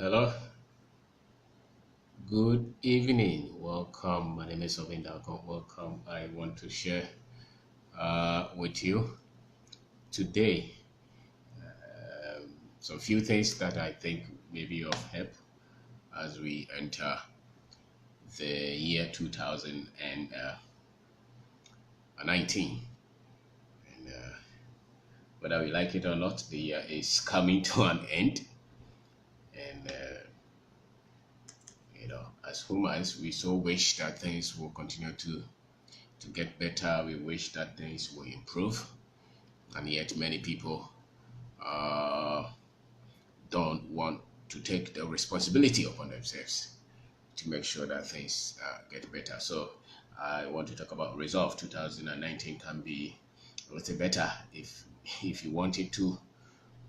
Hello, good evening. Welcome. My name is Kwabena. Welcome. I want to share with you today some few things that I think may be of help as we enter the year 2019. And whether we like it or not, the year is coming to an end. And as humans, we so wish that things will continue to get better. We wish that things will improve, and yet many people uh, don't want to take the responsibility upon themselves to make sure that things get better. So I want to talk about resolve. 2019 can be a little better if you want it to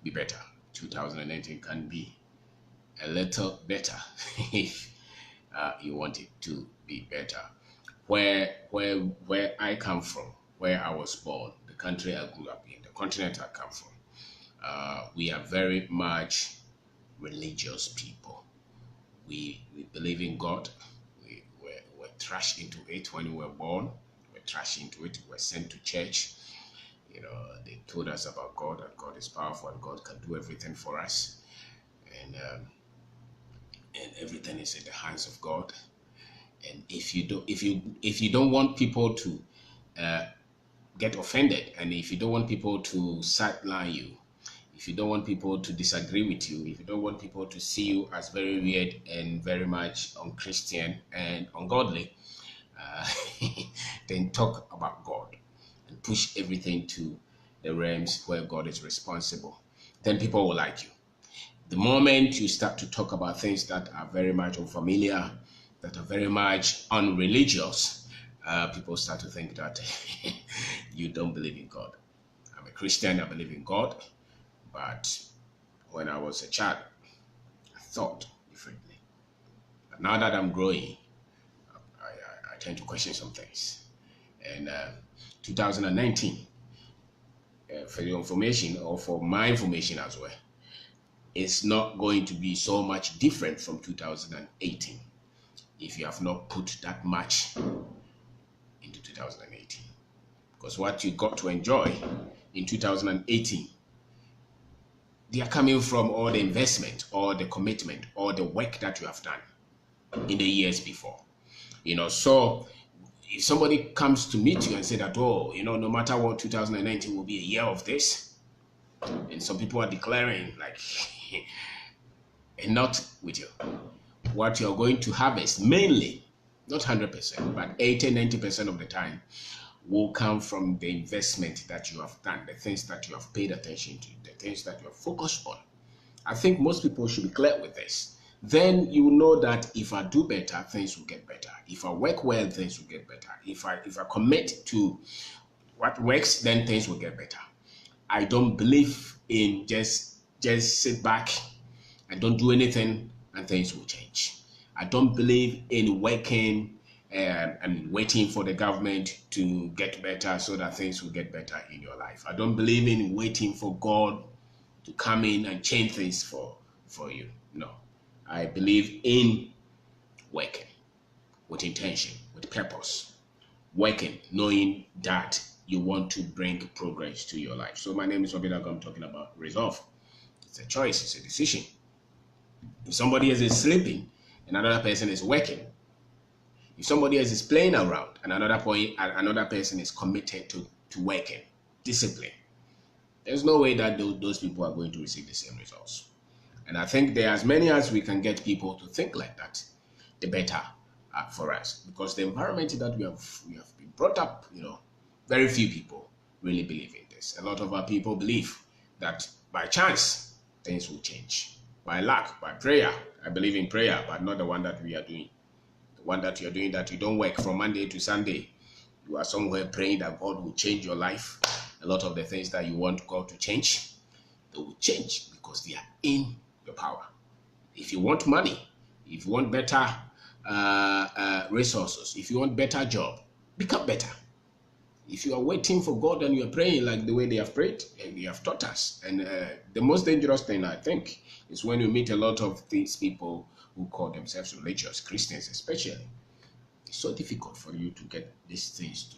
be better. 2019 can be a little better if you want it to be better. Where I come from, where I was born, the country I grew up in, the continent I come from, we are very much religious people. We believe in God. We're thrust into it when we were born. We're thrust into it. We're sent to church. They told us about God, and God is powerful, and God can do everything for us, and everything is in the hands of God. And if you don't want people to uh, get offended, and if you don't want people to sideline you, if you don't want people to disagree with you, if you don't want people to see you as very weird and very much unchristian and ungodly, uh, then talk about God and push everything to the realms where God is responsible. Then people will like you. The moment you start to talk about things that are very much unfamiliar, that are very much unreligious, people start to think that you don't believe in God. I'm a Christian, I believe in God, but when I was a child, I thought differently. But now that I'm growing, I tend to question some things. And 2019, for your information or for my information as well, it's not going to be so much different from 2018 if you have not put that much into 2018. Because what you got to enjoy in 2018, they are coming from all the investment, all the commitment, all the work that you have done in the years before. So if somebody comes to meet you and say that, oh, no matter what, 2019 will be a year of this, and some people are declaring like, and not with you. What you're going to harvest mainly, not 100%, but 80-90% of the time will come from the investment that you have done, the things that you have paid attention to, the things that you have focused on. I think most people should be clear with this. Then you know that if I do better, things will get better. If I work well, things will get better. If I commit to what works, then things will get better. I don't believe in just sit back and don't do anything and things will change. I don't believe in working and waiting for the government to get better so that things will get better in your life. I don't believe in waiting for God to come in and change things for you. No. I believe in working with intention, with purpose. Working, knowing that you want to bring progress to your life. So my name is Kwabena. I'm talking about resolve. It's a choice, it's a decision. If somebody else is sleeping and another person is working, if somebody else is playing around and another person is committed to working, discipline, there's no way that those people are going to receive the same results. And I think there are as many as we can get people to think like that, the better for us. Because the environment that we have been brought up, very few people really believe in this. A lot of our people believe that by chance things will change. By luck, by prayer. I believe in prayer, but not the one that we are doing. The one that you are doing, that you don't work from Monday to Sunday. You are somewhere praying that God will change your life. A lot of the things that you want God to change, they will change because they are in your power. If you want money, if you want better resources, if you want better job, become better. If you are waiting for God and you are praying like the way they have prayed, you have taught us. And the most dangerous thing, I think, is when you meet a lot of these people who call themselves religious, Christians especially. It's so difficult for you to get these things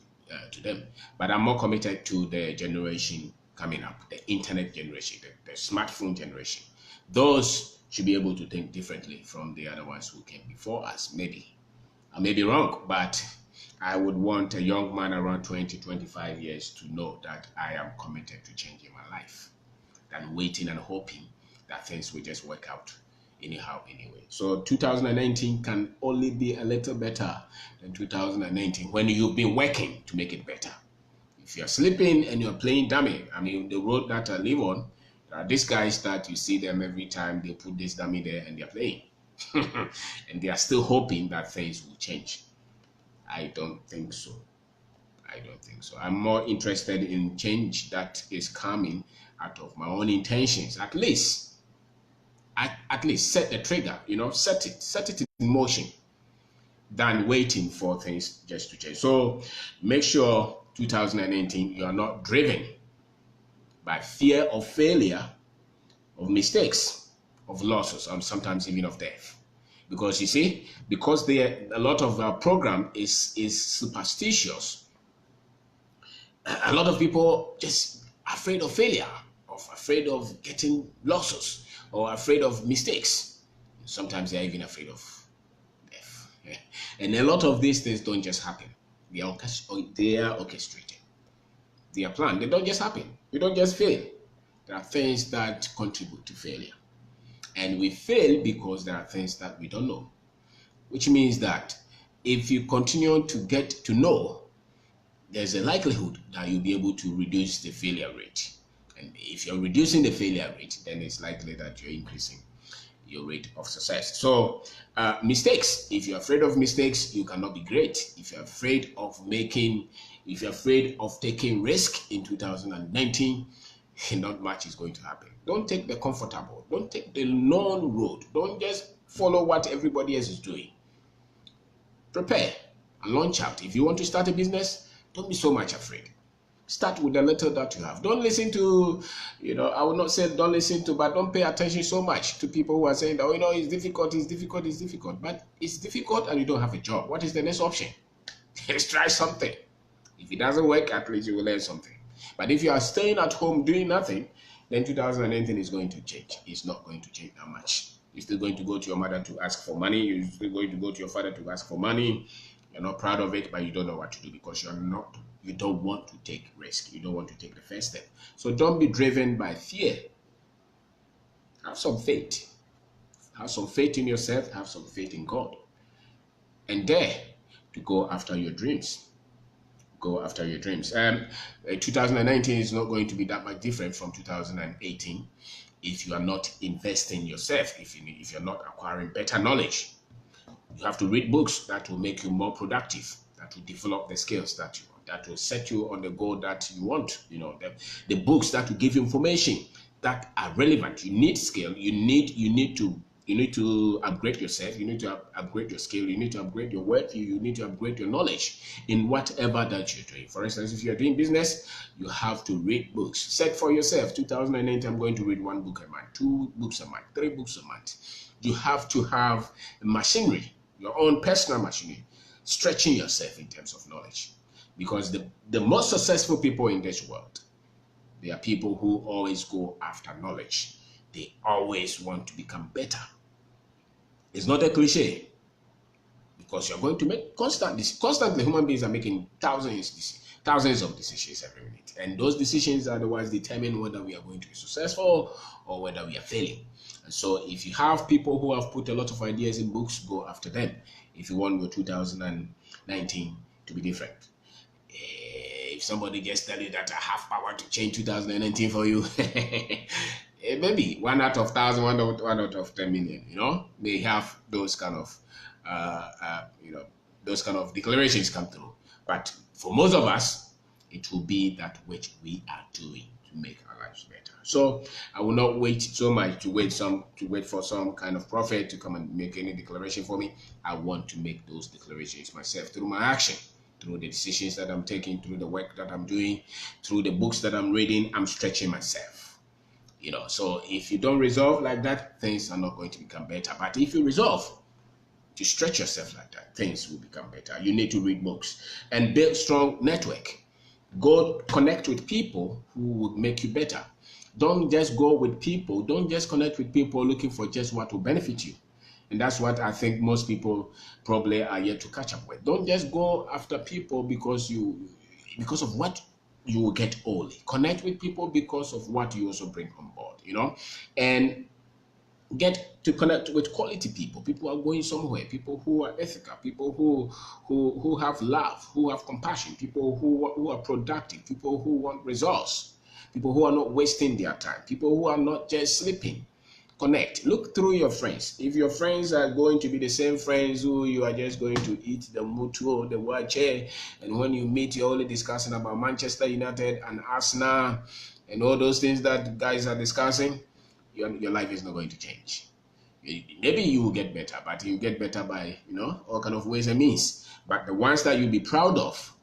to them. But I'm more committed to the generation coming up, the internet generation, the smartphone generation. Those should be able to think differently from the other ones who came before us, maybe. I may be wrong, but I would want a young man around 20, 25 years to know that I am committed to changing my life than waiting and hoping that things will just work out anyhow, anyway. So 2019 can only be a little better than 2019 when you've been working to make it better. If you're sleeping and you're playing dummy, I mean, the road that I live on, there are these guys that you see them every time they put this dummy there and they're playing. And they are still hoping that things will change. I don't think so. I don't think so. I'm more interested in change that is coming out of my own intentions. At least set the trigger, set it in motion than waiting for things just to change. So make sure 2018 you are not driven by fear of failure, of mistakes, of losses, and sometimes even of death. Because you see, because a lot of our program is superstitious, a lot of people just afraid of failure, afraid of getting losses, or afraid of mistakes. Sometimes they're even afraid of death. And a lot of these things don't just happen. They are orchestrated. They are planned. They don't just happen. You don't just fail. There are things that contribute to failure. And we fail because there are things that we don't know. Which means that if you continue to get to know, there's a likelihood that you'll be able to reduce the failure rate. And if you're reducing the failure rate, then it's likely that you're increasing your rate of success. So mistakes, if you're afraid of mistakes, you cannot be great. If you're afraid of taking risk in 2019, not much is going to happen. Don't take the comfortable. Don't take the known road. Don't just follow what everybody else is doing. Prepare and launch out. If you want to start a business, don't be so much afraid. Start with the little that you have. Don't listen to, I would not say don't listen to, but don't pay attention so much to people who are saying that, it's difficult. But it's difficult and you don't have a job. What is the next option? Let's try something. If it doesn't work, at least you will learn something. But if you are staying at home doing nothing, then 2019 is going to change. It's not going to change that much. You're still going to go to your mother to ask for money. You're still going to go to your father to ask for money. You're not proud of it, but you don't know what to do because you don't want to take risk. You don't want to take the first step. So don't be driven by fear. Have some faith. Have some faith in yourself. Have some faith in God. And dare to go after your dreams. Go after your dreams. 2019 is not going to be that much different from 2018 if you are not investing in yourself, if you're not acquiring better knowledge. You have to read books that will make you more productive, that will develop the skills that will set you on the goal that you want. The books that will give you information that are relevant. You need skill. You need to upgrade yourself. You need to upgrade your skill. You need to upgrade your work. You need to upgrade your knowledge in whatever that you're doing. For instance, if you're doing business, you have to read books. Set for yourself, 2008, I'm going to read 1 book a month, 2 books a month, 3 books a month. You have to have machinery, your own personal machinery, stretching yourself in terms of knowledge. Because the most successful people in this world, they are people who always go after knowledge. They always want to become better. It's not a cliche, because you're going to make constantly human beings are making thousands of decisions every minute. And those decisions are the ones determine whether we are going to be successful or whether we are failing. And so if you have people who have put a lot of ideas in books, go after them if you want your 2019 to be different. If somebody just tell you that I have power to change 2019 for you, maybe 1 out of 1,000, 1 out of 10 million, may have those kind of, those kind of declarations come through. But for most of us, it will be that which we are doing to make our lives better. So I will not wait so much to wait for some kind of prophet to come and make any declaration for me. I want to make those declarations myself through my action, through the decisions that I'm taking, through the work that I'm doing, through the books that I'm reading. I'm stretching myself. So if you don't resolve like that, things are not going to become better. But if you resolve to stretch yourself like that, things will become better. You need to read books and build strong network. Go connect with people who will make you better. Don't just go with people. Don't just connect with people looking for just what will benefit you. And that's what I think most people probably are yet to catch up with. Don't just go after people because of what you will get only. Connect with people because of what you also bring on board, and get to connect with quality people. People are going somewhere. People who are ethical. People who have love, who have compassion. People who are productive. People who want results. People who are not wasting their time. People who are not just sleeping. Connect. Look through your friends. If your friends are going to be the same friends who you are just going to eat the mutu or the wache, and when you meet, you're only discussing about Manchester United and Arsenal and all those things that guys are discussing, your life is not going to change. Maybe you will get better, but you get better by all kind of ways and means. But the ones that you'll be proud of,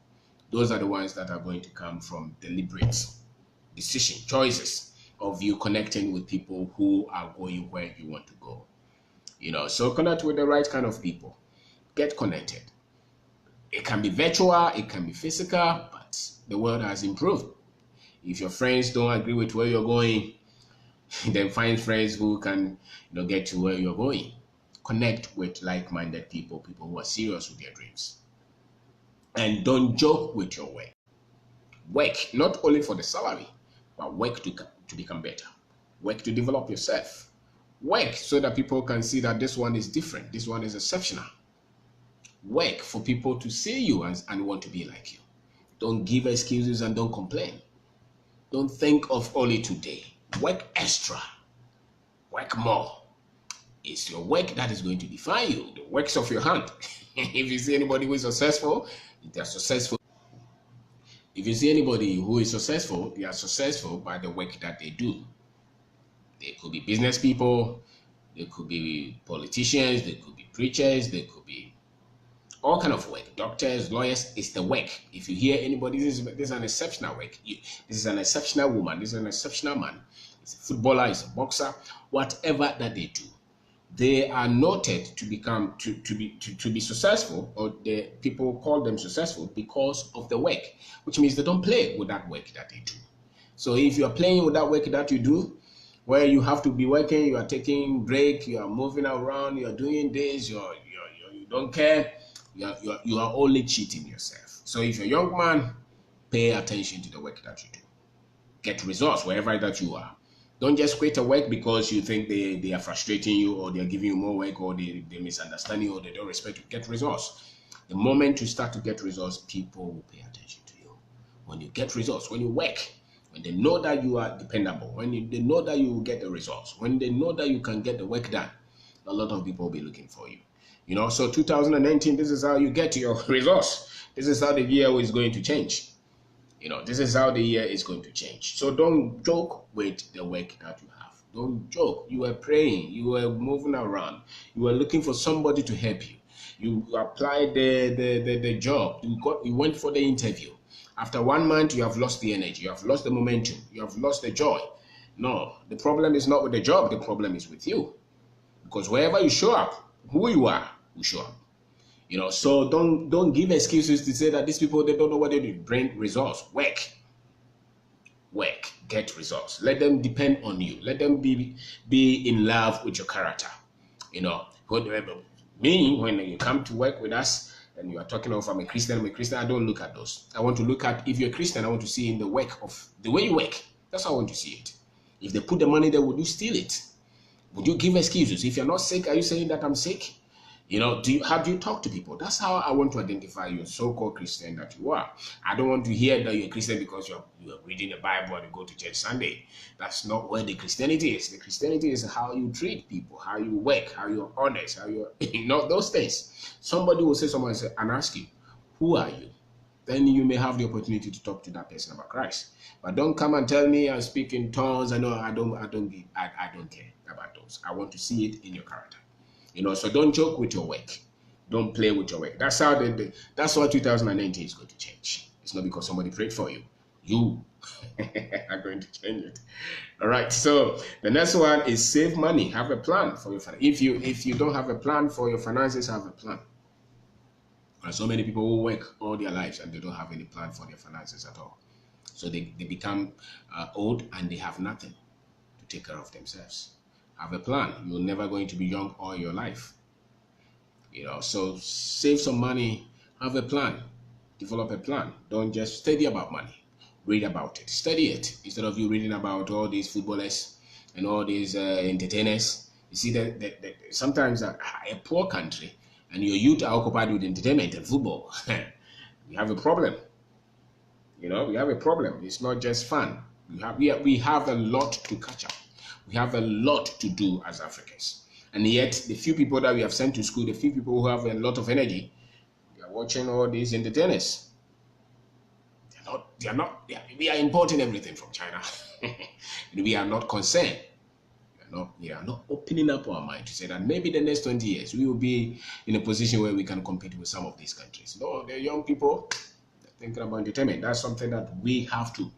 those are the ones that are going to come from deliberate decision, choices of you connecting with people who are going where you want to go. So connect with the right kind of people. Get connected. It can be virtual, it can be physical, but the world has improved. If your friends don't agree with where you're going, then find friends who can get to where you're going. Connect with like-minded people, people who are serious with their dreams. And don't joke with your work. Work not only for the salary, but work to become better. Work to develop yourself. Work so that people can see that this one is different, this one is exceptional. Work for people to see you and want to be like you. Don't give excuses and don't complain. Don't think of only today. Work extra. Work more. It's your work that is going to define you, the works of your hand. If you see anybody who is successful, they're successful. If you see anybody who is successful, they are successful by the work that they do. They could be business people, they could be politicians, they could be preachers, they could be all kind of work. Doctors, lawyers, it's the work. If you hear anybody, this is an exceptional work. This is an exceptional woman, this is an exceptional man. It's a footballer, it's a boxer, whatever that they do. They are noted to be successful, or the people call them successful because of the work, which means they don't play with that work that they do. So if you are playing with that work that you do, where you have to be working, you are taking break, you are moving around, you are doing this, you don't care, you are only cheating yourself. So if you're a young man, pay attention to the work that you do. Get results wherever that you are. Don't just quit a work because you think they are frustrating you, or they're giving you more work, or they misunderstand you, or they don't respect you. Get results. The moment you start to get results, people will pay attention to you. When you get results, when you work, when they know that you are dependable, when they know that you will get the results, when they know that you can get the work done, a lot of people will be looking for you. So 2019, this is how you get your results. This is how the year is going to change. This is how the year is going to change. So don't joke with the work that you have. Don't joke. You were praying. You were moving around. You were looking for somebody to help you. You applied the job. You went for the interview. After 1 month, you have lost the energy. You have lost the momentum. You have lost the joy. No, the problem is not with the job. The problem is with you. Because wherever you show up, who you are will show up. So don't give excuses to say that these people, they don't know what they do. Bring results. Work, get results. Let them depend on you. Let them be in love with your character. Me, when you come to work with us and you are talking of I'm a Christian, I don't look at those. I want to look at, if you're a Christian, I want to see in the work of the way you work. That's how I want to see it. If they put the money there, would you steal it? Would you give excuses? If you're not sick, are you saying that I'm sick? How do you talk to people? That's how I want to identify you, so-called Christian that you are. I don't want to hear that you're a Christian because you're reading the Bible and you go to church Sunday. That's not where the Christianity is. The Christianity is how you treat people, how you work, how you're honest, how you're, those things. Somebody will say something and ask you, who are you? Then you may have the opportunity to talk to that person about Christ. But don't come and tell me I speak in tongues. I don't care about those. I want to see it in your character. So don't joke with your work. Don't play with your work. That's how that's what 2019 is going to change. It's not because somebody prayed for you. You are going to change it. All right. So the next one is save money. Have a plan for your finances. If you don't have a plan for your finances, have a plan. There are so many people who work all their lives and they don't have any plan for their finances at all. So they become old and they have nothing to take care of themselves. Have a plan. You're never going to be young all your life. So save some money, have a plan, develop a plan. Don't just study about money. Read about it. Study it. Instead of you reading about all these footballers and all these entertainers. You see that sometimes a poor country and your youth are occupied with entertainment and football. We have a problem. We have a problem. It's not just fun. We have a lot to catch up. We have a lot to do as Africans. And yet, the few people that we have sent to school, the few people who have a lot of energy, they are watching all these entertainers. We are importing everything from China. And we are not concerned. We are not opening up our mind to say that maybe the next 20 years, we will be in a position where we can compete with some of these countries. No, the young people, they're thinking about entertainment. That's something that we have to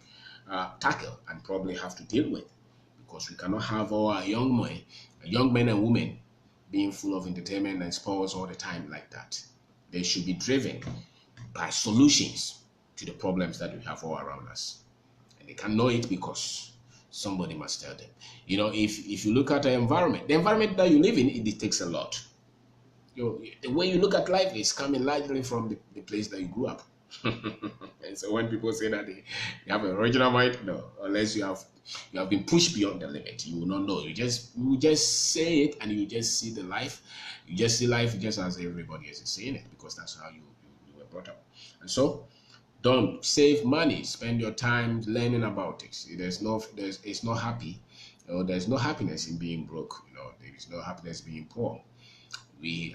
tackle and probably have to deal with. Because we cannot have our young men and women being full of entertainment and sports all the time like that. They should be driven by solutions to the problems that we have all around us. And they can know it because somebody must tell them. If you look at the environment that you live in, it takes a lot. The way you look at life is coming largely from the place that you grew up. And so when people say that they have an original mind, no, unless you have been pushed beyond the limit, you will not know. You just say it and you just see the life. You just see life just as everybody else is saying it because that's how you were brought up. And so don't save money, spend your time learning about it. It's not happy. There's no happiness in being broke. There is no happiness being poor.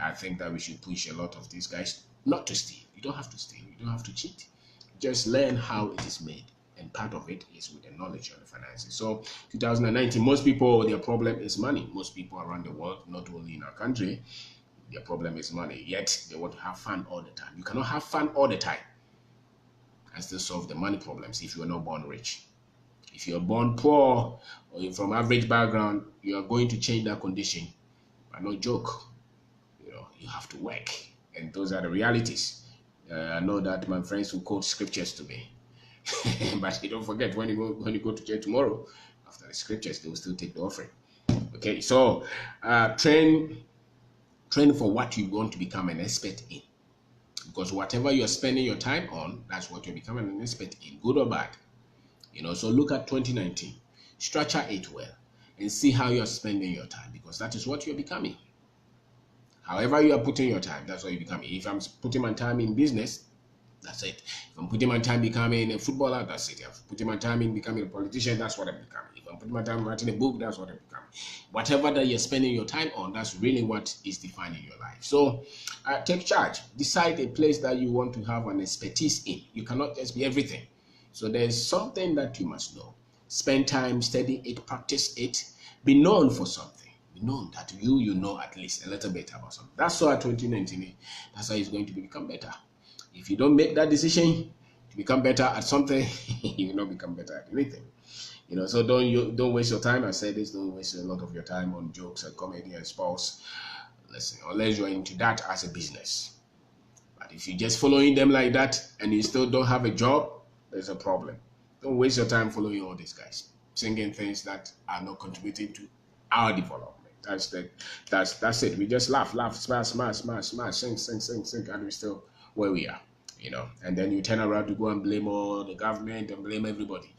I think that we should push a lot of these guys not to steal. You don't have to steal. You don't have to cheat. Just learn how it is made. And part of it is with the knowledge of the finances. So 2019, most people, their problem is money. Most people around the world, not only in our country, their problem is money. Yet they want to have fun all the time. You cannot have fun all the time and still solve the money problems if you are not born rich. If you're born poor or you're from average background, you are going to change that condition. But no joke. You have to work. And those are the realities. I know that my friends will quote scriptures to me. But you don't forget, when you go to church tomorrow, after the scriptures, they will still take the offering. Okay, so train for what you want to become an expert in. Because whatever you're spending your time on, that's what you're becoming an expert in, good or bad. So look at 2019, structure it well, and see how you're spending your time, because that is what you're becoming. However you are putting your time, that's what you're becoming. If I'm putting my time in business, that's it. If I'm putting my time becoming a footballer, that's it. If I'm putting my time in becoming a politician, that's what I'm becoming. If I'm putting my time writing a book, that's what I'm becoming. Whatever that you're spending your time on, that's really what is defining your life. So take charge. Decide a place that you want to have an expertise in. You cannot just be everything. So there's something that you must know. Spend time, study it, practice it. Be known for something. Be known that you know at least a little bit about something. That's how 2019, that's how it's going to become better. If you don't make that decision to become better at something, you will not become better at anything. So don't waste your time. I said this, don't waste a lot of your time on jokes and comedy and sports. Listen, unless you're into that as a business. But if you're just following them like that and you still don't have a job, there's a problem. Don't waste your time following all these guys, singing things that are not contributing to our development. That's it. We just laugh, smash, sing, and we're still where we are, And then you turn around to go and blame all the government and blame everybody.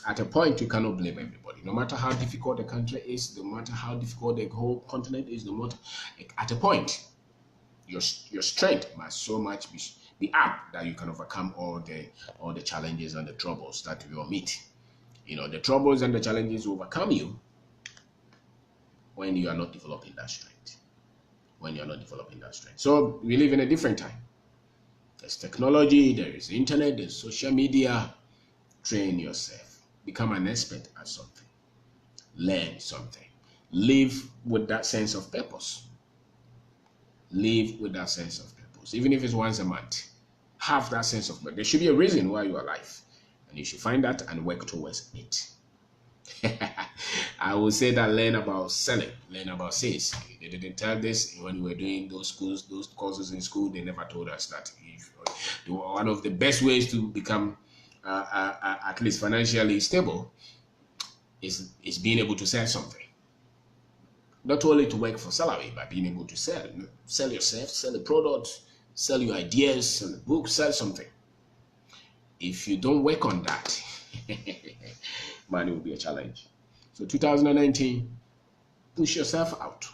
At a point, you cannot blame everybody. No matter how difficult the country is, no matter how difficult the whole continent is, at a point, your strength must so much be up that you can overcome all the challenges and the troubles that you will meet. The troubles and the challenges will overcome you when you are not developing that strength. So we live in a different time. There's technology, there is internet, there's social media. Train yourself. Become an expert at something. Learn something. Live with that sense of purpose. Live with that sense of purpose. Even if it's once a month, have that sense of purpose. There should be a reason why you are alive. And you should find that and work towards it. I would say that learn about selling, learn about sales. They didn't tell this when we were doing those courses in school. They never told us that. One of the best ways to become at least financially stable is being able to sell something. Not only to work for salary, but being able to sell yourself, sell a product, sell your ideas, sell a book, sell something. If you don't work on that, money will be a challenge. So 2019, push yourself out.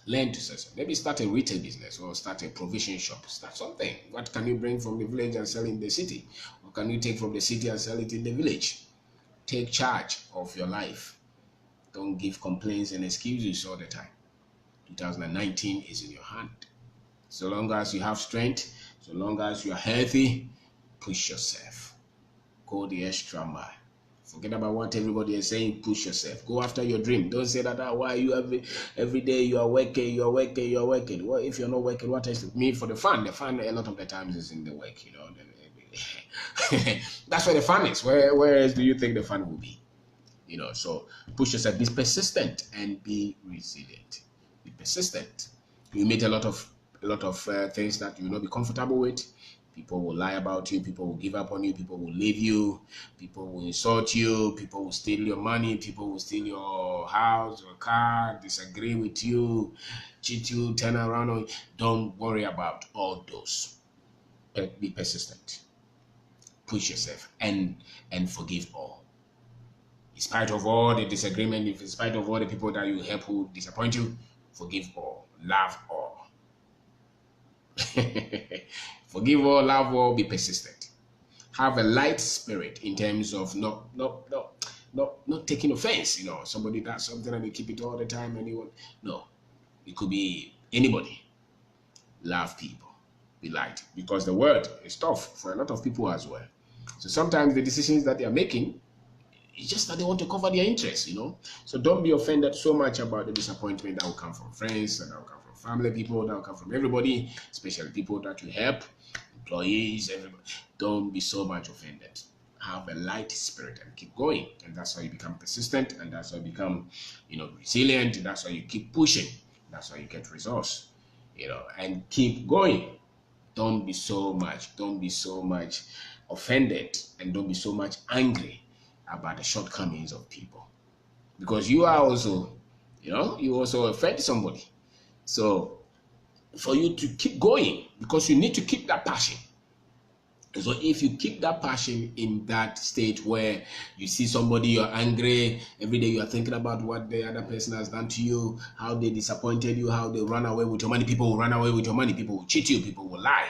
Learn to sell. Maybe start a retail business or start a provision shop. Start something. What can you bring from the village and sell in the city? What can you take from the city and sell it in the village? Take charge of your life. Don't give complaints and excuses all the time. 2019 is in your hand. So long as you have strength, so long as you are healthy, push yourself. Go the extra mile. Forget about what everybody is saying. Push yourself. Go after your dream. Don't say that, why you every day you are working. Well, if you're not working, what is it? Me for the fun? The fun a lot of the times is in the work, you know. That's where the fun is. Where else do you think the fun will be? You know, so push yourself. Be persistent and be resilient. Be persistent. You meet a lot of things that you will not be comfortable with. People will lie about you. People will give up on you. People will leave you. People will insult you. People will steal your money. People will steal your house or car, disagree with you, cheat you, turn around on you. Don't worry about all those. Be persistent. Push yourself and forgive all. In spite of all the disagreement, in spite of all the people that you help who disappoint you, forgive all. Love all. Forgive all, love all, be persistent. Have a light spirit in terms of not taking offense. You know, somebody does something and you keep it all the time. No, it could be anybody. Love people, be light, because the world is tough for a lot of people as well. So sometimes the decisions that they are making, it's just that they want to cover their interests, you know. So don't be offended so much about the disappointment that will come from friends, and that will come from family people, that will come from everybody, especially people that you help, employees, everybody. Don't be so much offended. Have a light spirit and keep going. And that's how you become persistent, and that's how you become, resilient. That's how you keep pushing. That's how you get results, and keep going. Don't be so much offended, and don't be so much angry about the shortcomings of people, because you are also, you also offend somebody. So for you to keep going, because you need to keep that passion. So if you keep that passion in that state where you see somebody, you're angry, every day you are thinking about what the other person has done to you, how they disappointed you, how they run away with your money. People will run away with your money, people will cheat you, people will lie.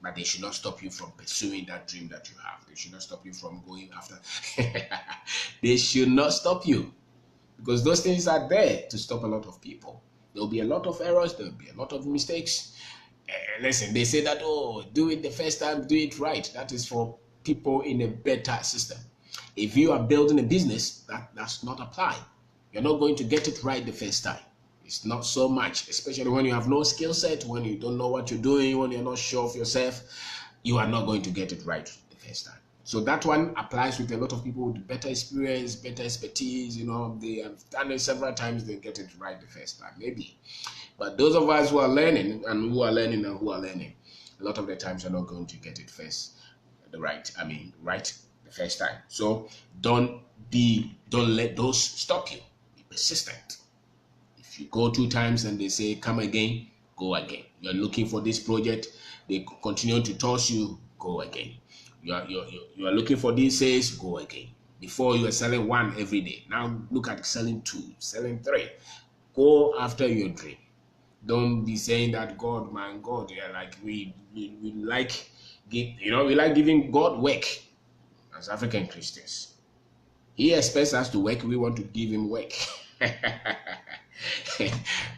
But they should not stop you from pursuing that dream that you have. They should not stop you from going after. They should not stop you, because those things are there to stop a lot of people. There will be a lot of errors. There will be a lot of mistakes. Listen, they say that, do it the first time, do it right. That is for people in a better system. If you are building a business, that does not apply. You're not going to get it right the first time. It's not so much, especially when you have no skill set, when you don't know what you're doing, when you're not sure of yourself, you are not going to get it right the first time. So that one applies with a lot of people with better experience, better expertise. They have done it several times, they get it right the first time, maybe. But those of us who are learning, a lot of the times you're not going to get it right the first time. So don't let those stop you. Be persistent. If you go 2 times and they say, come again, go again. You're looking for this project, they continue to toss you, go again. You are looking for these sales, go again. Before you were selling 1 every day. Now look at selling 2, selling 3. Go after your dream. Don't be saying that God, we like giving God work as African Christians. He expects us to work, we want to give him work.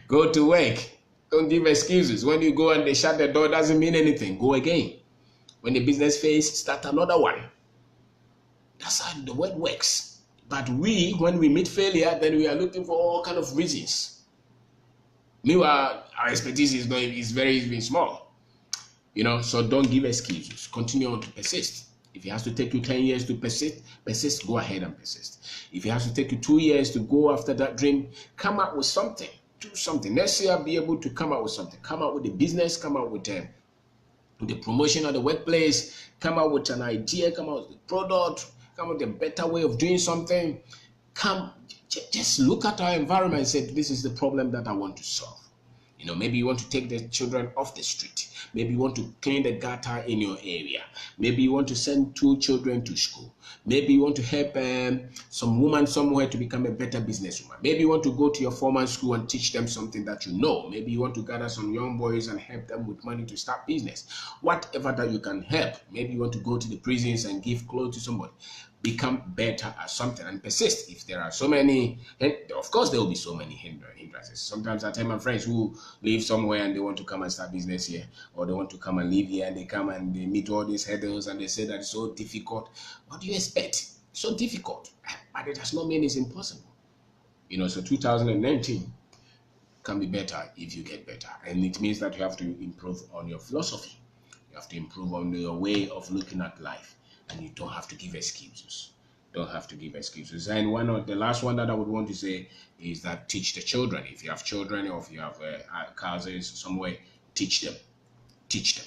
Go to work. Don't give excuses. When you go and they shut the door, doesn't mean anything. Go again. When the business fails, start another one. That's how the word works. But when we meet failure, then we are looking for all kind of reasons. Meanwhile, our expertise is very small. So don't give excuses. Continue on to persist. If it has to take you 10 years to persist, go ahead and persist. If it has to take you 2 years to go after that dream, come up with something. Do something. Next year, be able to come out with something. Come out with a business, come out with the promotion of the workplace, come out with an idea, come out with a product, come out with a better way of doing something. Just look at our environment and say, this is the problem that I want to solve. Maybe you want to take the children off the street. Maybe you want to clean the gutter in your area. Maybe you want to send 2 children to school. Maybe you want to help some woman somewhere to become a better businesswoman. Maybe you want to go to your former school and teach them something that you know. Maybe you want to gather some young boys and help them with money to start business. Whatever that you can help. Maybe you want to go to the prisons and give clothes to somebody. Become better at something and persist. If there are so many, and of course there will be so many hindrances. Sometimes I tell my friends who live somewhere and they want to come and start business here, or they want to come and live here, and they come and they meet all these hurdles and they say that it's so difficult. What do you expect? So difficult, but it does not mean it's impossible. So 2019 can be better if you get better, and it means that you have to improve on your philosophy. You have to improve on your way of looking at life. And you don't have to give excuses. Don't have to give excuses. And the last one that I would want to say is that teach the children. If you have children or if you have cousins somewhere, teach them. Teach them.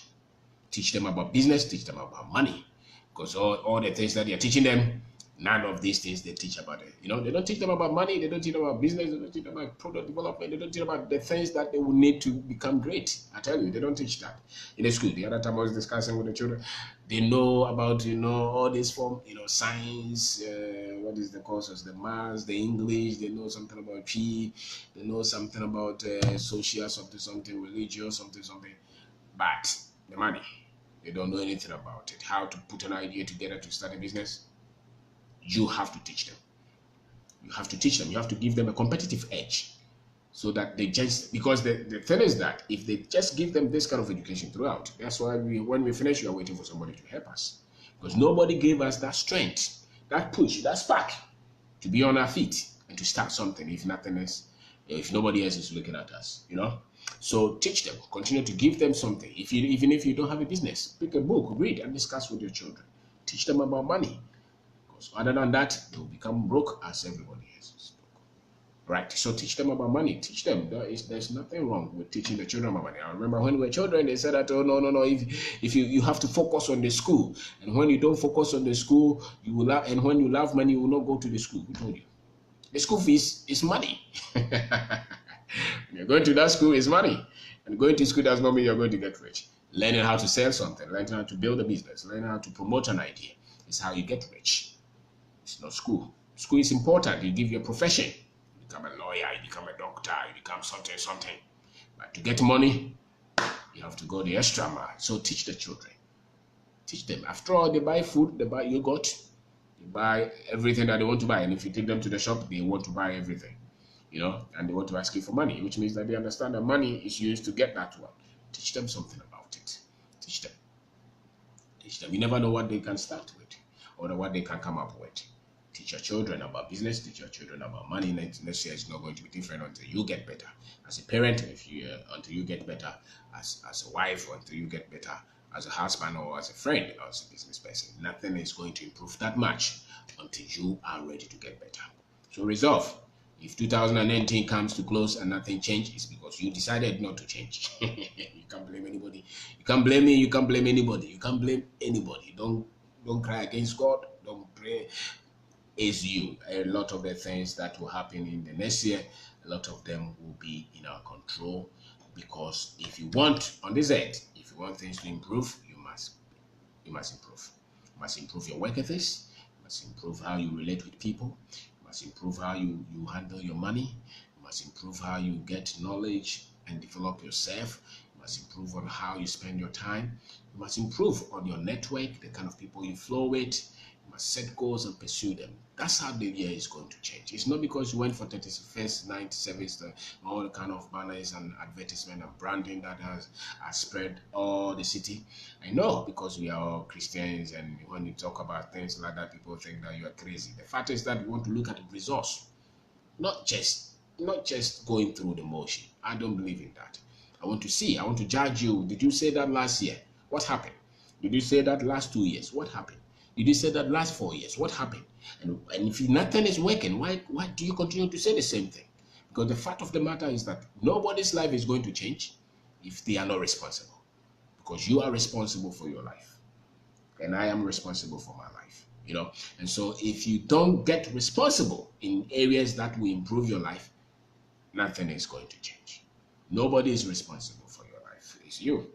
Teach them about business. Teach them about money. Because all the things that you're teaching them, none of these things they teach about it. They don't teach them about money. They don't teach them about business. They don't teach them about product development. They don't teach them about the things that they will need to become great. I tell you, they don't teach that in the school. The other time I was discussing with the children, they know about all this form, science. What is the courses? The maths, the English. They know something about PE. They know something about social something, religious something. But the money, they don't know anything about it. How to put an idea together to start a business. You have to teach them. You have to teach them. You have to give them a competitive edge, so that because the thing is that if they just give them this kind of education throughout, that's why when we finish, we are waiting for somebody to help us, because nobody gave us that strength, that push, that spark to be on our feet and to start something. If nothing else, if nobody else is looking at us, So teach them. Continue to give them something. Even if you don't have a business, pick a book, read, and discuss with your children. Teach them about money. Other than that, they will become broke as everybody else is broke. Right? So teach them about money. Teach them. There's nothing wrong with teaching the children about money. I remember when we were children, they said that, oh, no. If you have to focus on the school. And when you don't focus on the school, you will and when you love money, you will not go to the school. Who told you? The school fees is money. When you're going to that school, is money. And going to school does not mean you're going to get rich. Learning how to sell something, learning how to build a business, learning how to promote an idea is how you get rich. It's not school. School is important. You give your profession. You become a lawyer, you become a doctor, you become something. But to get money, you have to go the extra mile. So teach the children. Teach them. After all, they buy food, they buy yogurt, they buy everything that they want to buy. And if you take them to the shop, they want to buy everything. And they want to ask you for money, which means that they understand that money is used to get that one. Teach them something about it. Teach them. Teach them. You never know what they can start with or what they can come up with. Teach your children about business, teach your children about money. Next year is not going to be different until you get better as a parent, until you get better as a wife, or until you get better as a husband or as a friend or as a business person. Nothing is going to improve that much until you are ready to get better. So resolve. If 2019 comes to close and nothing changes, it's because you decided not to change. You can't blame anybody. You can't blame me. You can't blame anybody. You can't blame anybody. Don't cry against God. Don't pray. Is you. A lot of the things that will happen in the next year, a lot of them will be in our control, because if you want on this end, if you want things to improve, you must improve. You must improve your work ethics. You must improve how you relate with people. You must improve how you handle your money. You must improve how you get knowledge and develop yourself. You must improve on how you spend your time. You must improve on your network, the kind of people you flow with. You must set goals and pursue them. That's how the year is going to change. It's not because you went for 31st night service, all the kind of banners and advertisement and branding that has spread all the city. I know, because we are all Christians, and when you talk about things like that, people think that you are crazy. The fact is that we want to look at the results, not just not just going through the motion. I don't believe in that. I want to see, I want to judge you. Did you say that last year? What happened? Did you say that last 2 years? What happened? Did you say that last 4 years? What happened? And if nothing is working, why do you continue to say the same thing? Because the fact of the matter is that nobody's life is going to change if they are not responsible. Because you are responsible for your life. And I am responsible for my life. And so if you don't get responsible in areas that will improve your life, nothing is going to change. Nobody is responsible for your life. It's you.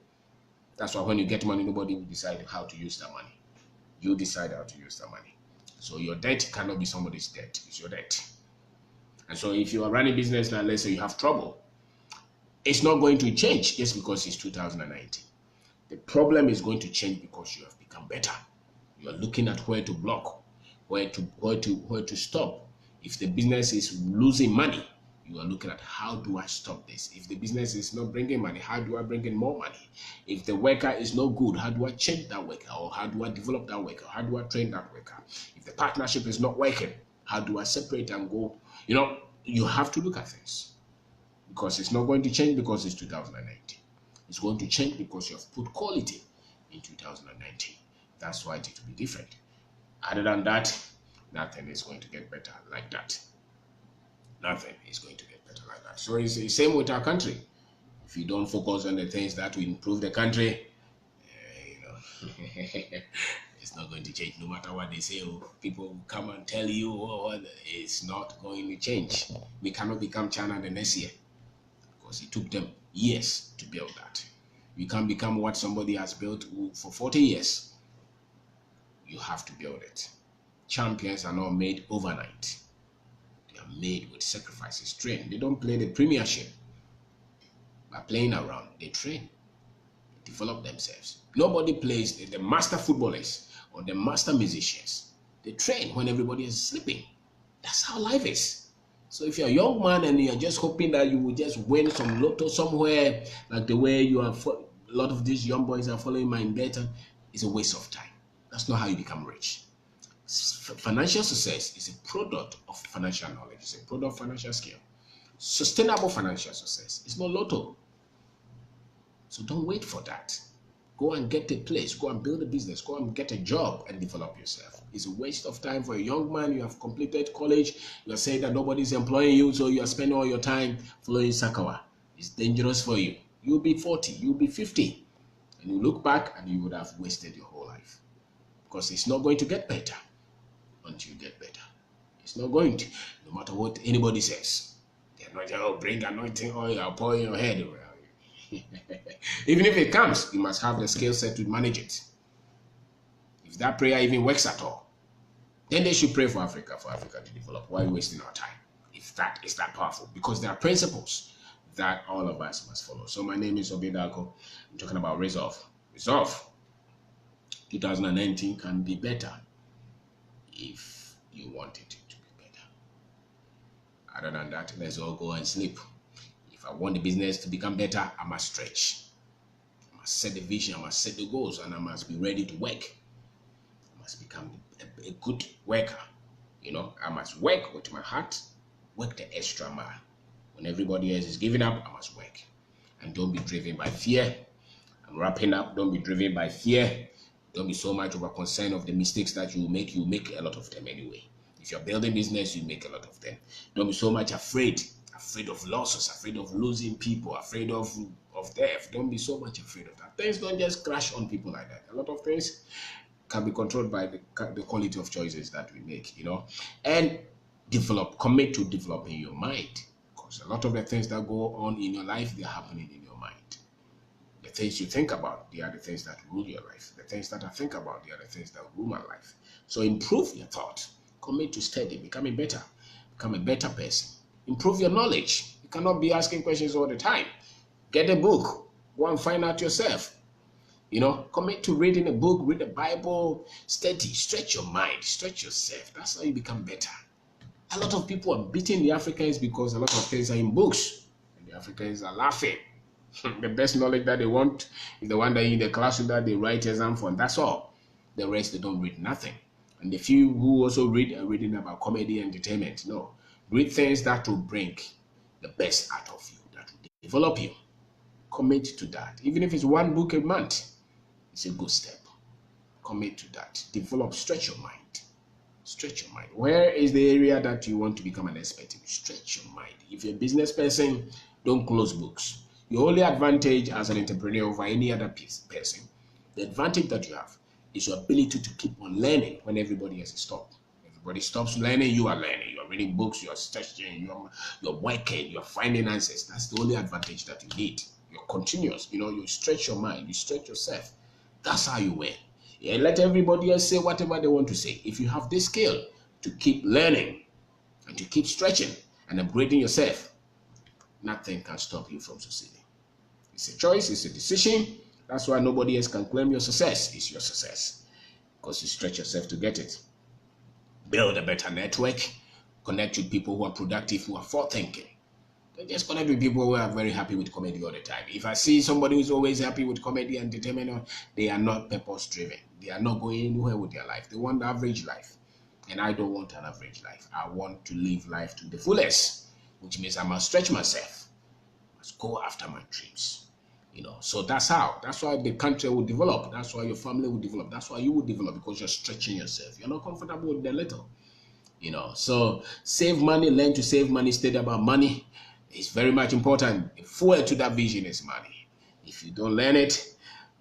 That's why when you get money, nobody will decide how to use that money. You decide how to use that money. So your debt cannot be somebody's debt. It's your debt. And so if you are running business now, let's say you have trouble, it's not going to change just because it's 2019. The problem is going to change because you have become better. You are looking at where to block, where to stop. If the business is losing money, you are looking at how do I stop this? If the business is not bringing money, how do I bring in more money? If the worker is not good, how do I change that worker? Or how do I develop that worker? How do I train that worker? If the partnership is not working, how do I separate and go? You have to look at things. Because it's not going to change because it's 2019. It's going to change because you have put quality in 2019. That's why it will be different. Other than that, nothing is going to get better like that. Nothing is going to get better like that. So it's the same with our country. If you don't focus on the things that will improve the country, it's not going to change. No matter what they say, people will come and tell you, it's not going to change. We cannot become China the next year because it took them years to build that. You can't become what somebody has built for 40 years. You have to build it. Champions are not made overnight. They are made with sacrifices, train. They don't play the premiership by playing around. They train, they develop themselves. Nobody plays the master footballers or the master musicians. They train when everybody is sleeping. That's how life is. So if you're a young man and you're just hoping that you will just win some lotto somewhere, like the way a lot of these young boys are following my beta, it's a waste of time. That's not how you become rich. Financial success is a product of financial knowledge. It's a product of financial skill. Sustainable financial success is not lotto. So don't wait for that. Go and get a place. Go and build a business. Go and get a job and develop yourself. It's a waste of time for a young man. You have completed college. You are saying that nobody's employing you, so you are spending all your time following Sakawa. It's dangerous for you. You'll be 40. You'll be 50. And you look back and you would have wasted your whole life. Because it's not going to get better until you get better. It's not going to, no matter what anybody says. They're not just, bring anointing oil, I'll pour in your head. Even if it comes, you must have the skill set to manage it. If that prayer even works at all, then they should pray for Africa to develop. Why are we wasting our time? If that is that powerful, because there are principles that all of us must follow. So my name is Obedako. I'm talking about resolve. Resolve. 2019 can be better if you want it to be better. Other than that, let's all go and sleep. If I want the business to become better, I must stretch. I must set the vision, I must set the goals, and I must be ready to work. I must become a good worker. I must work with my heart, work the extra mile. When everybody else is giving up, I must work. And don't be driven by fear. I'm wrapping up. Don't be driven by fear. Don't be so much over concern of the mistakes that you make. You make a lot of them anyway. If you're building business, you make a lot of them. Don't be so much afraid of losses, afraid of losing people, afraid of death. Don't be so much afraid of that. Things don't just crash on people like that. A lot of things can be controlled by the quality of choices that we make, And commit to developing your mind. Because a lot of the things that go on in your life, they're happening in your mind. The things you think about, they are the things that rule your life. The things that I think about, they are the things that rule my life. So improve your thought. Commit to study, becoming better. Become a better person. Improve your knowledge. You cannot be asking questions all the time. Get a book. Go and find out yourself. Commit to reading a book, read the Bible, study, stretch your mind, stretch yourself. That's how you become better. A lot of people are beating the Africans because a lot of things are in books. And the Africans are laughing. The best knowledge that they want is the one that in the classroom that they write exam for, and that's all. The rest, they don't read nothing. And the few who also read are reading about comedy and entertainment. No. Read things that will bring the best out of you, that will develop you. Commit to that. Even if it's one book a month, it's a good step. Commit to that. Develop, stretch your mind. Stretch your mind. Where is the area that you want to become an expert in? Stretch your mind. If you're a business person, don't close books. Your only advantage as an entrepreneur over any other person, the advantage that you have is your ability to keep on learning when everybody else is stopped. Everybody stops learning, you are learning. You're reading books, you're studying, you're working, you're finding answers. That's the only advantage that you need. You're continuous. You stretch your mind, you stretch yourself. That's how you win. Yeah, let everybody else say whatever they want to say. If you have this skill to keep learning and to keep stretching and upgrading yourself, nothing can stop you from succeeding. It's a choice, it's a decision. That's why nobody else can claim your success. It's your success because you stretch yourself to get it. Build a better network. Connect with people who are productive, who are forward-thinking. Don't just connect with people who are very happy with comedy all the time. If I see somebody who's always happy with comedy and determined, they are not purpose-driven. They are not going anywhere with their life. They want the average life. And I don't want an average life. I want to live life to the fullest, which means I must stretch myself. I must go after my dreams. So that's why the country will develop. That's why your family will develop. That's why you will develop, because you're stretching yourself. You're not comfortable with the little. So save money, learn to save money, study about money. It's very much important. The fuel to that vision is money. If you don't learn it,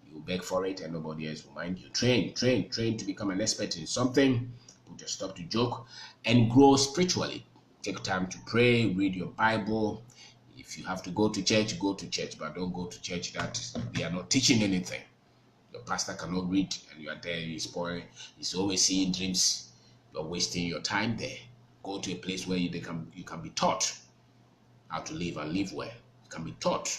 you beg for it and nobody else will mind you. Train to become an expert in something. Put your stop to joke and grow spiritually. Take time to pray, read your Bible. If you have to go to church, but don't go to church that they are not teaching anything. Your pastor cannot read and you are there, he's always seeing dreams. You're wasting your time there. Go to a place where you can be taught how to live and live well. You can be taught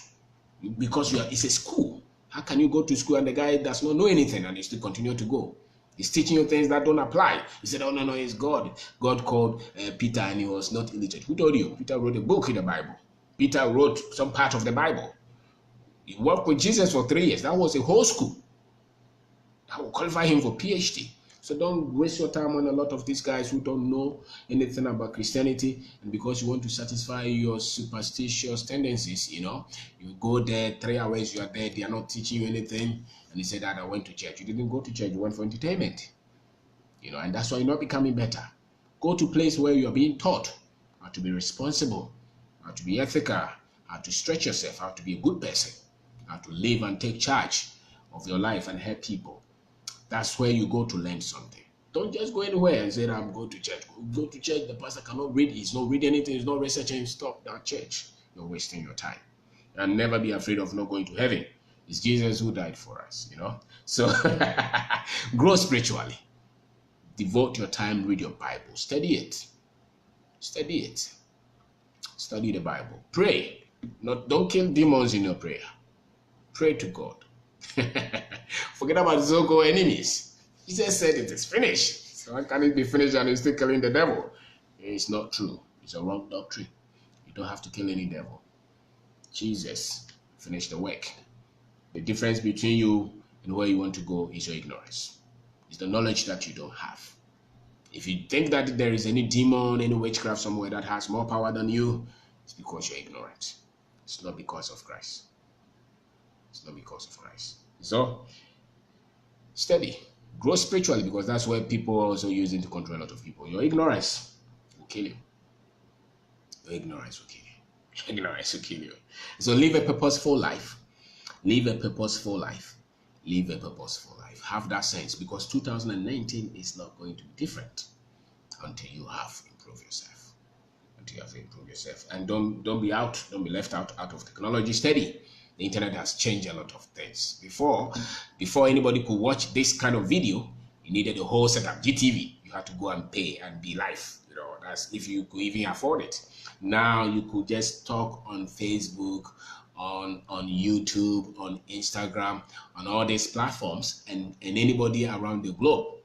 because it's a school. How can you go to school and the guy does not know anything and you still continue to go? He's teaching you things that don't apply. He said, oh, no, it's God. God called Peter and he was not illiterate. Who told you? Peter wrote a book in the Bible. Peter wrote some part of the Bible. He worked with Jesus for 3 years. That was a whole school. That will qualify him for PhD. So don't waste your time on a lot of these guys who don't know anything about Christianity, and because you want to satisfy your superstitious tendencies, you go there 3 hours, you are there, they are not teaching you anything, and you say that I went to church. You didn't go to church, you went for entertainment, and that's why you're not becoming better. Go to a place where you are being taught how to be responsible, how to be ethical, how to stretch yourself, how to be a good person, how to live and take charge of your life and help people. That's where you go to learn something. Don't just go anywhere and say, I'm going to church. Go to church, the pastor cannot read. He's not reading anything. He's not researching. Stop that church. You're wasting your time. And never be afraid of not going to heaven. It's Jesus who died for us, So grow spiritually. Devote your time, read your Bible. Study it. Study it. Study the Bible. Pray. Don't kill demons in your prayer. Pray to God. Forget about the so-called enemies. Jesus said it is finished. So how can it be finished and you're still killing the devil? It's not true. It's a wrong doctrine. You don't have to kill any devil. Jesus finished the work. The difference between you and where you want to go is your ignorance. It's the knowledge that you don't have. If you think that there is any demon, any witchcraft somewhere that has more power than you, it's because you're ignorant. It's not because of Christ. It's not because of Christ. So, study. Grow spiritually, because that's where people are also using to control a lot of people. Your ignorance will kill you. Your ignorance will kill you. Ignorance will kill you. So live a purposeful life. Live a purposeful life. Live a purposeful life. Have that sense, because 2019 is not going to be different until you have improved yourself. Until you have improved yourself. And don't be left out of technology. Study. The internet has changed a lot of things. Before anybody could watch this kind of video, you needed a whole setup, GTV. You had to go and pay and be live. That's if you could even afford it. Now you could just talk on Facebook, on YouTube, on Instagram, on all these platforms, and anybody around the globe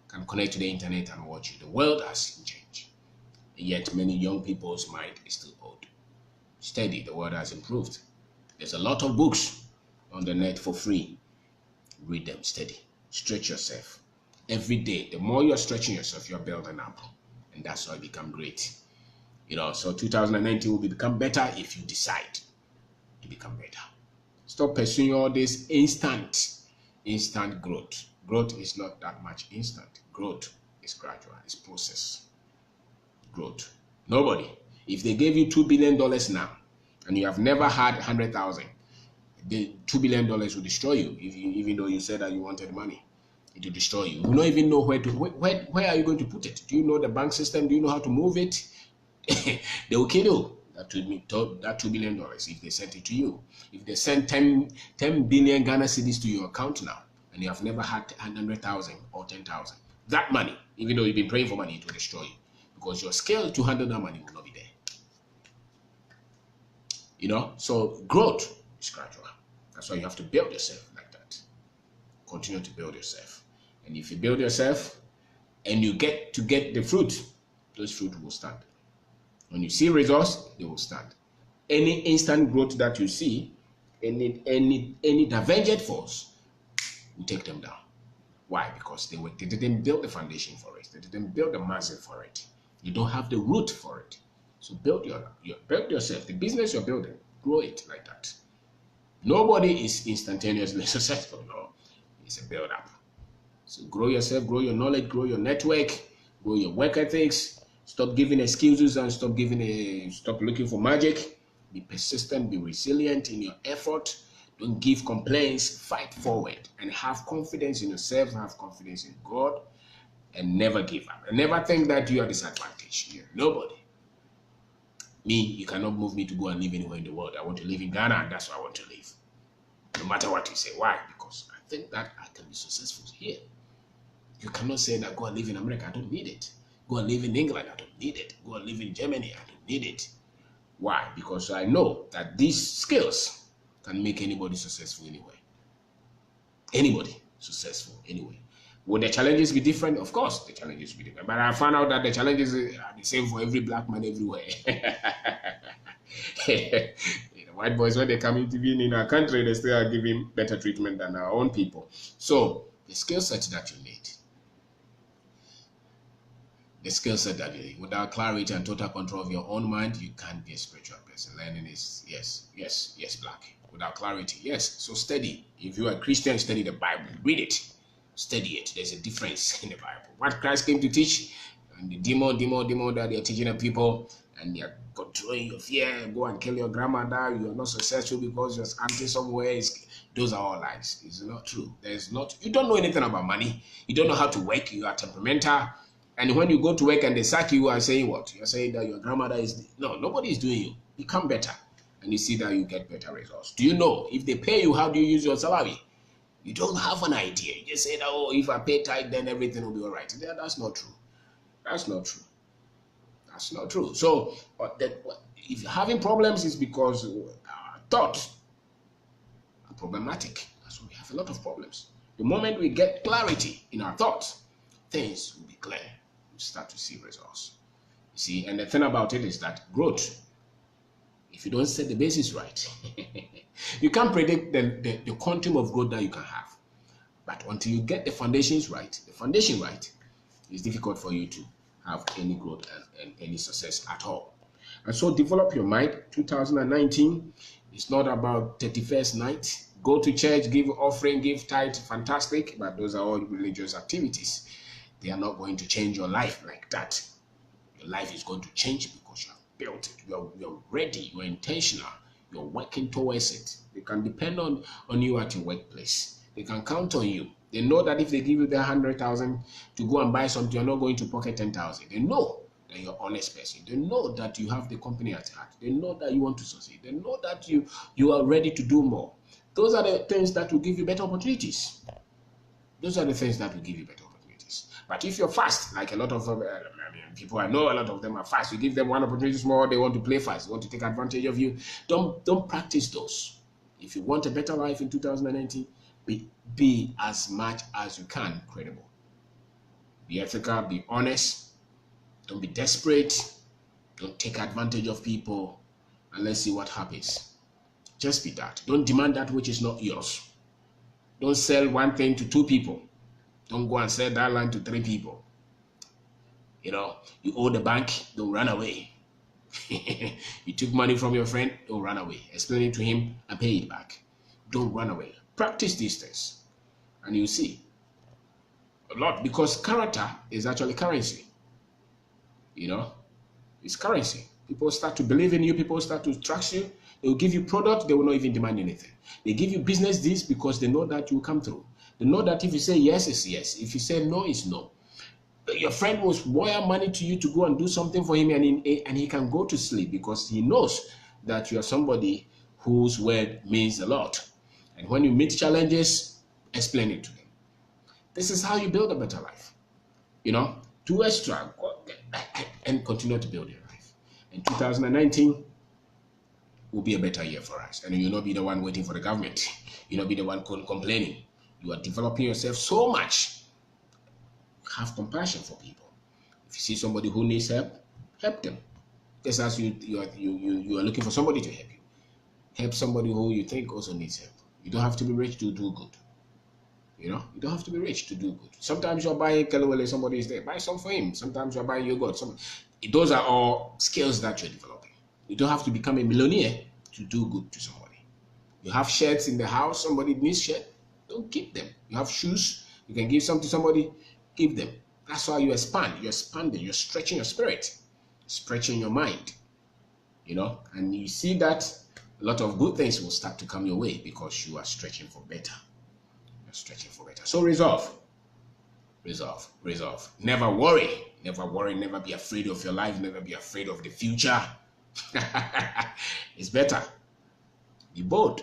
can connect to the internet and watch you. The world has changed. Yet many young people's mind is still old. Steady, the world has improved. There's a lot of books on the net for free. Read them steady. Stretch yourself. Every day, the more you're stretching yourself, you're building up. And that's how you become great. So 2019 will become better if you decide to become better. Stop pursuing all this instant growth. Growth is not that much instant. Growth is gradual. It's process. Growth. Nobody. If they gave you $2 billion now, and you have never had 100,000, the $2 billion will destroy you. Even though you said that you wanted money, it will destroy you. You don't even know where are you going to put it. Do you know the bank system? Do you know how to move it? They will kill you. That $2 billion if they sent it to you. If they send 10 billion Ghana cedis to your account now, and you have never had 100,000 or 10,000, that money, even though you've been praying for money, it will destroy you, because your skill to handle that money will not be there. So growth is gradual. That's why you have to build yourself like that. Continue to build yourself. And if you build yourself and you get the fruit, those fruit will stand. When you see results, they will stand. Any instant growth that you see, any divergent force, will take them down. Why? Because they didn't build the foundation for it. They didn't build the muscle for it. You don't have the root for it. So build yourself. The business you're building, grow it like that. Nobody is instantaneously successful. No, it's a build-up. So grow yourself, grow your knowledge, grow your network, grow your work ethics. Stop giving excuses and stop looking for magic. Be persistent, be resilient in your effort. Don't give complaints. Fight forward and have confidence in yourself, have confidence in God, and never give up. And never think that you are disadvantaged. You're nobody. Me, you cannot move me to go and live anywhere in the world. I want to live in Ghana, and that's where I want to live. No matter what you say. Why? Because I think that I can be successful here. You cannot say that go and live in America. I don't need it. Go and live in England. I don't need it. Go and live in Germany. I don't need it. Why? Because I know that these skills can make anybody successful anywhere. Anybody successful anywhere. Would the challenges be different? Of course, the challenges will be different. But I found out that the challenges are the same for every black man everywhere. The white boys, when they come interviewing in our country, they still are giving better treatment than our own people. So the skill set that you need, without clarity and total control of your own mind, you can't be a spiritual person. Learning is yes, black. Without clarity, yes. So study. If you are a Christian, study the Bible. Read it. Study it. There's a difference in the Bible. What Christ came to teach, and the demon that they are teaching the people, and they are controlling your fear. Go and kill your grandmother. You are not successful because you're auntie somewhere. Those are all lies. It's not true. You don't know anything about money. You don't know how to work. You are temperamental. And when you go to work and they sack you, are saying what? You're saying that your grandmother is... No, nobody is doing you. Become better. And you see that you get better results. Do you know, if they pay you, how do you use your salary? You don't have an idea. You just say that, if I pay tithe, then everything will be all right. That's not true. That's not true. That's not true. So, if you're having problems, it's because our thoughts are problematic. That's why we have a lot of problems. The moment we get clarity in our thoughts, things will be clear. We start to see results. You see, and the thing about it is that growth, if you don't set the basis right, you can't predict the quantum of growth that you can have. But until you get the foundation right, it's difficult for you to have any growth and any success at all. And so develop your mind. 2019 is not about 31st night. Go to church, give offering, give tithe, fantastic, but those are all religious activities. They are not going to change your life like that. Your life is going to change because you have built it. You're ready, you're intentional, you're working towards it. They can depend on you at your workplace. They can count on you. They know that if they give you the 100,000 to go and buy something, you're not going to pocket 10,000. They know that you're an honest person. They know that you have the company at heart. They know that you want to succeed. They know that you are ready to do more. Those are the things that will give you better opportunities. Those are the things that will give you better opportunities. But if you're fast, like a lot of people I know, a lot of them are fast. You give them one opportunity more, they want to play fast, they want to take advantage of you. Don't practice those. If you want a better life in 2019, be as much as you can credible. Be ethical, be honest. Don't be desperate. Don't take advantage of people. And let's see what happens. Just be that. Don't demand that which is not yours. Don't sell one thing to two people. Don't go and sell that land to three people. You owe the bank, don't run away. You took money from your friend, don't run away. Explain it to him and pay it back. Don't run away. Practice these things and you see a lot, because character is actually currency. You know, it's currency. People start to believe in you. People start to trust you. They will give you product. They will not even demand anything. They give you business deals because they know that you will come through. They know that if you say yes, it's yes. If you say no, it's no. Your friend will wire money to you to go and do something for him, and he can go to sleep because he knows that you are somebody whose word means a lot. And when you meet challenges, explain it to them. This is how you build a better life. You know, do extra and continue to build your life. And 2019 will be a better year for us. And you'll not be the one waiting for the government. You'll not be the one complaining. You are developing yourself so much. Have compassion for people. If you see somebody who needs help, help them. Just as you are looking for somebody to help you. Help somebody who you think also needs help. You don't have to be rich to do good. You know, you don't have to be rich to do good. Sometimes you're buying Kelewele, somebody is there. Buy some for him. Sometimes you're buying yogurt. Those are all skills that you're developing. You don't have to become a millionaire to do good to somebody. You have shirts in the house, somebody needs shirt, don't keep them. You have shoes, you can give some to somebody, give them. That's how you expand. You're expanding, you're stretching your spirit, stretching your mind, you know, and you see that a lot of good things will start to come your way because you are stretching for better. You're stretching for better. So resolve. Never worry. Never be afraid of your life. Never be afraid of the future. It's better. Be bold.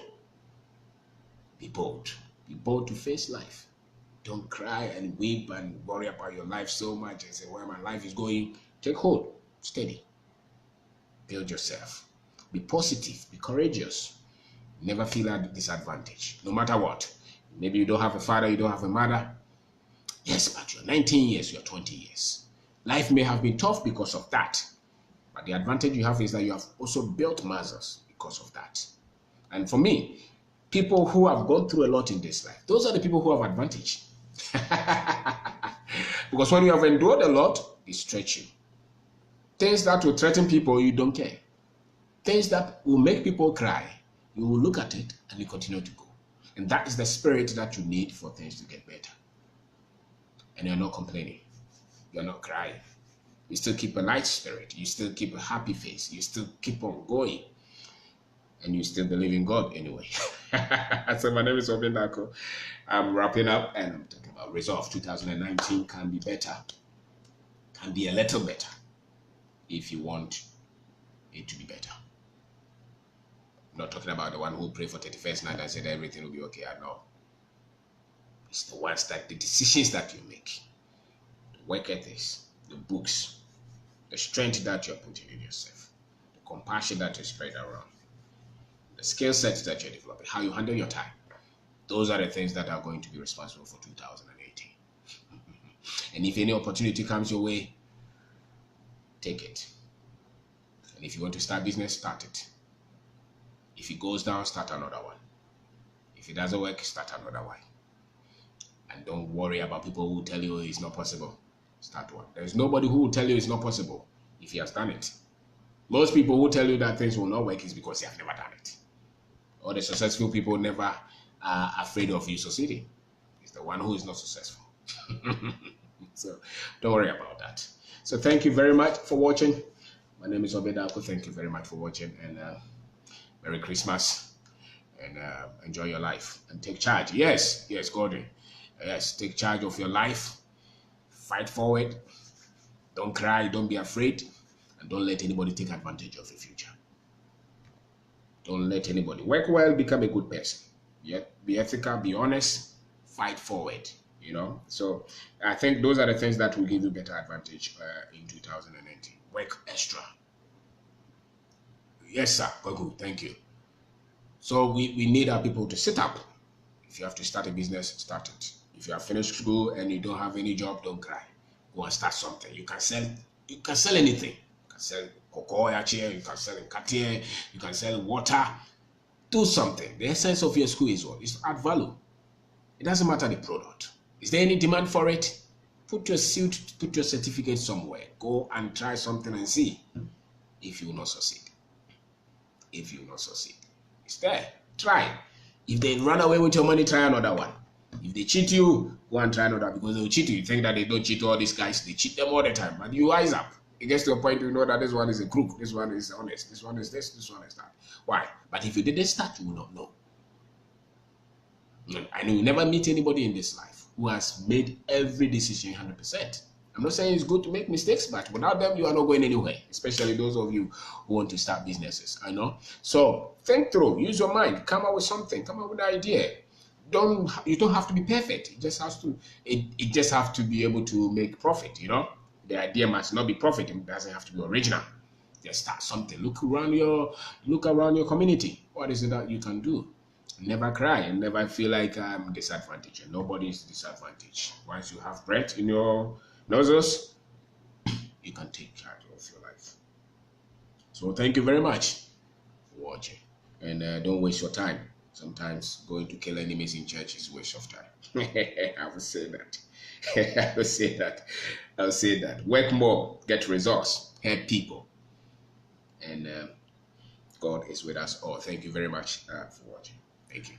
Be bold. Be bold to face life. Don't cry and weep and worry about your life so much and say, where my life is going. Take hold. Steady. Build yourself. Be positive. Be courageous. Never feel at disadvantage, no matter what. Maybe you don't have a father, you don't have a mother. Yes, but you're 19 years, you're 20 years. Life may have been tough because of that. But the advantage you have is that you have also built muscles because of that. And for me, people who have gone through a lot in this life, those are the people who have advantage. Because when you have endured a lot, it stretch you. Things that will threaten people, you don't care. Things that will make people cry, you will look at it and you continue to go. And that is the spirit that you need for things to get better. And you're not complaining. You're not crying. You still keep a light spirit. You still keep a happy face. You still keep on going. And you still believe in God anyway. So my name is Kwabena. I'm wrapping up and I'm talking about resolve. 2019 can be better. Can be a little better if you want it to be better. I'm not talking about the one who prayed for 31st night and said everything will be okay. I know. It's the ones that, the decisions that you make, the work ethics, the books, the strength that you're putting in yourself, the compassion that you spread around, the skill sets that you're developing, how you handle your time. Those are the things that are going to be responsible for 2018. And if any opportunity comes your way, take it. And if you want to start business, start it. If it goes down, start another one. If it doesn't work, start another one. And don't worry about people who tell you it's not possible. Start one. There's nobody who will tell you it's not possible if he has done it. Most people who tell you that things will not work is because they have never done it. All the successful people never are afraid of you succeeding. It's the one who is not successful. So don't worry about that. So thank you very much for watching. My name is Kwabena. Thank you very much for watching, and Merry Christmas, and enjoy your life and take charge. Yes, Gordon. Yes, take charge of your life. Fight forward. Don't cry. Don't be afraid. And don't let anybody take advantage of your future. Don't let anybody. Work well, become a good person. Yeah, be ethical, be honest, fight forward. You know, so I think those are the things that will give you better advantage in 2019. Work extra. Yes, sir. Good. Thank you. So we need our people to sit up. If you have to start a business, start it. If you have finished school and you don't have any job, don't cry. Go and start something. You can sell anything. You can sell cocoa, you can sell Cartier, you can sell water. Do something. The essence of your school is what? Is to add value. It doesn't matter the product. Is there any demand for it? Put your suit, put your certificate somewhere. Go and try something and see. if you will not succeed. If you will not succeed. It's there. Try. If they run away with your money, try another one. If they cheat you, go and try another, because they will cheat you. You think that they don't cheat all these guys, they cheat them all the time. But you wise up. It gets to a point you know that this one is a crook, this one is honest, this one is this one is that. Why? But if you didn't start, you will not know. And you will never meet anybody in this life who has made every decision 100%. I'm not saying it's good to make mistakes, but without them, you are not going anywhere, especially those of you who want to start businesses, I know. So think through, use your mind, come up with something, come up with an idea. You don't have to be perfect. It just has to be able to make profit, you know. The idea must not be profit, it doesn't have to be original. Just start something. Look around your community. What is it that you can do? Never cry and never feel like I'm disadvantaged. Nobody is disadvantaged. Once you have breath in your nostrils, you can take charge of your life. So thank you very much for watching. And don't waste your time. Sometimes going to kill enemies in church is a waste of time. I will say that. I will say that. Work more, get results, help people. And God is with us all. Thank you very much for watching. Thank you.